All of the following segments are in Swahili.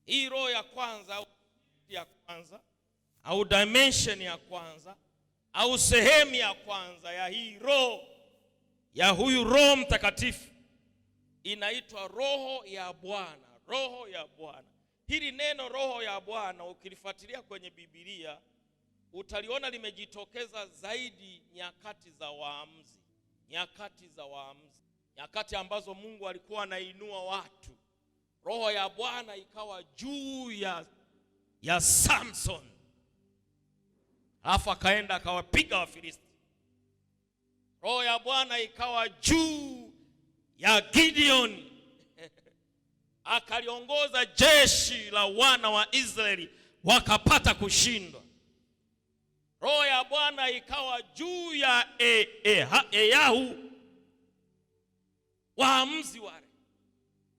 Hii roho ya kwanza au dimension ya kwanza au sehemu ya kwanza ya hii roho ya huyu Roho Mtakatifu inaitwa roho ya Bwana. Roho ya Bwana. Hili neno roho ya Bwana ukilifuatilia kwenye Biblia utaliona limejitokeza zaidi nyakati za waamuzi. Nyakati ambazo Mungu alikuwa anainua watu. Roho ya Bwana ikawa juu ya Samson. Alafu akaenda akawapiga Wafilisti. Roho ya Bwana ikawa juu ya Gideon. Akaliongoza jeshi la wana wa Israeli wakapata kushindwa. Roho ya Bwana ikawa juu ya Eyahu. Waamuzi wale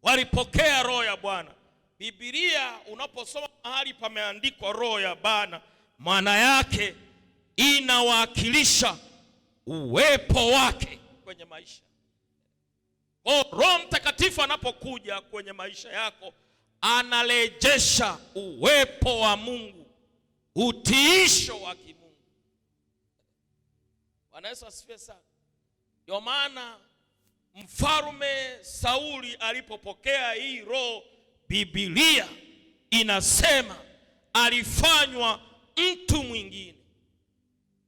walipokea roho ya Bwana. Biblia unaposoma mahali pameandikwa roho ya Bwana, maana yake inawakilisha uwepo wake kwenye maisha. Roho Mtakatifu anapokuja kwenye maisha yako anarejesha uwepo wa Mungu, utiisho wa kimungu. Bwana Yesu asifiwe sana. Ndio maana Mfalme Sauli alipopokea hii roho, Biblia inasema alifanywa mtu mwingine.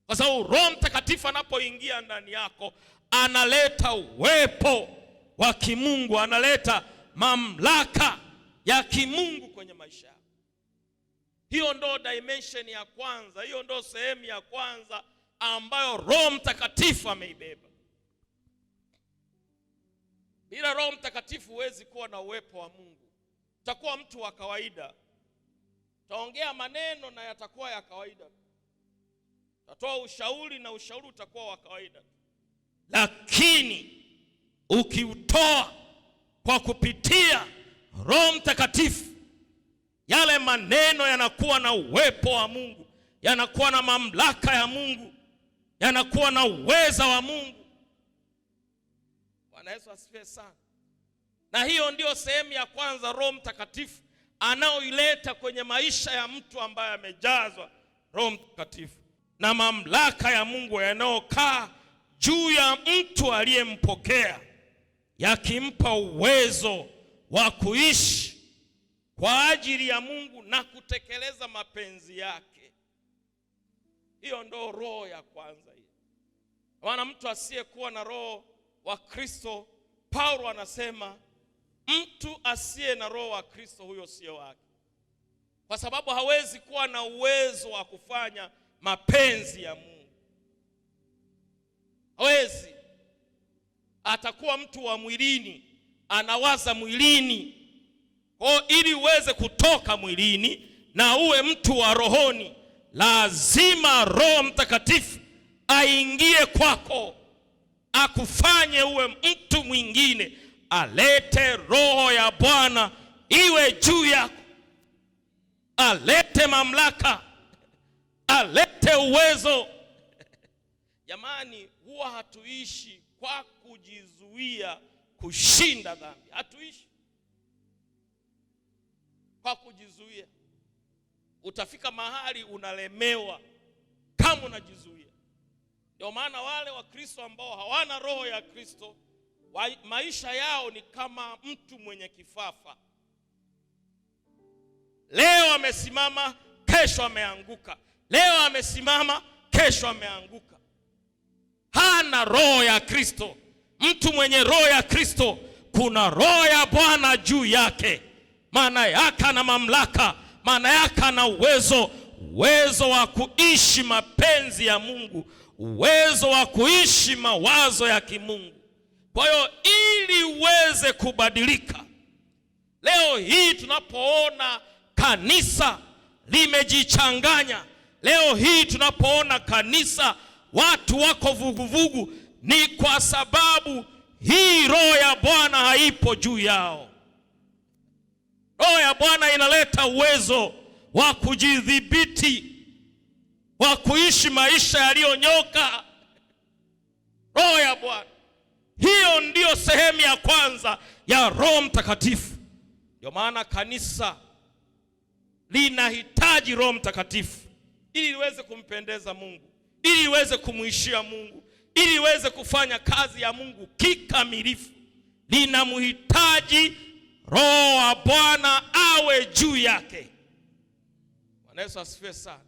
Kwa sababu Roho Mtakatifu anapoingia ndani yako analeta uwepo wa kimungu, analeta mamlaka ya kimungu kwenye maisha yako. Hiyo ndo dimension ya kwanza, hiyo ndo sehemu ya kwanza ambayo Roho Mtakatifu ameibeba. Bila Roho Mtakatifu huwezi kuwa na uwepo wa Mungu. Utakuwa mtu wa kawaida. Utaongea maneno na yatakuwa ya kawaida. Utatoa ushauri na ushauri utakuwa wa kawaida. Lakini ukiutoa kwa kupitia Roho Mtakatifu, yale maneno yanakuwa na uwepo wa Mungu, yanakuwa na mamlaka ya Mungu, yanakuwa na uweza wa Mungu. Bwana Yesu asifiwe sana. Na hiyo ndio sehemu ya kwanza Roho Mtakatifu anaoileta kwenye maisha ya mtu ambaye amejazwa Roho Mtakatifu, na mamlaka ya Mungu yanayokaa juu ya mtu aliyempokea, yakimpa uwezo wa kuishi kwa ajili ya Mungu na kutekeleza mapenzi yake. Hiyo ndio roho ya kwanza hiyo. Maana mtu asiyekuwa na roho wa Kristo, Paulo anasema mtu asiye na roho wa Kristo huyo sio wake. Kwa sababu hawezi kuwa na uwezo wa kufanya mapenzi ya Mungu. Hawezi. Atakuwa mtu wa mwilini, anawaza mwilini. Kwa ili uweze kutoka mwilini na uwe mtu wa rohoni, lazima Roho Mtakatifu aingie kwako, akufanye uwe mtu mwingine, alete roho ya Bwana iwe juu yako, alete mamlaka, alete uwezo. Jamani, huwa hatuishi kwa kujizuia kushinda dhambi. Hatuishi kwa kujizuia. Utafika mahali unalemewa kama unajizuia. Ndio maana wale wa Kristo ambao hawana roho ya Kristo, maisha yao ni kama mtu mwenye kifafa. Leo amesimama, kesho ameanguka. Leo amesimama, kesho ameanguka. Hana roho ya Kristo. Mtu mwenye roho ya Kristo, kuna roho ya Bwana juu yake. Maana yake ana mamlaka, maana yake ana uwezo wa kuishi mapenzi ya Mungu, uwezo wa kuishi mawazo ya kimungu. Kwa hiyo ili uweze kubadilika, leo hii tunapoona kanisa limejichanganya, leo hii tunapoona kanisa watu wako vuguvugu, ni kwa sababu hii roho ya Bwana haipo juu yao. Roho ya Bwana inaleta uwezo wa kujidhibiti, wa kuishi maisha yaliyonyoka. Roho ya Bwana. Hiyo ndiyo sehemu ya kwanza ya Roho Mtakatifu. Ndio maana kanisa linahitaji Roho Mtakatifu ili liweze kumpendeza Mungu, ili liweze kumuishia Mungu, ili liweze kufanya kazi ya Mungu kikamilifu. Linamhitaji Roho wa Bwana awe juu yake. Bwana Yesu asifiwe sana.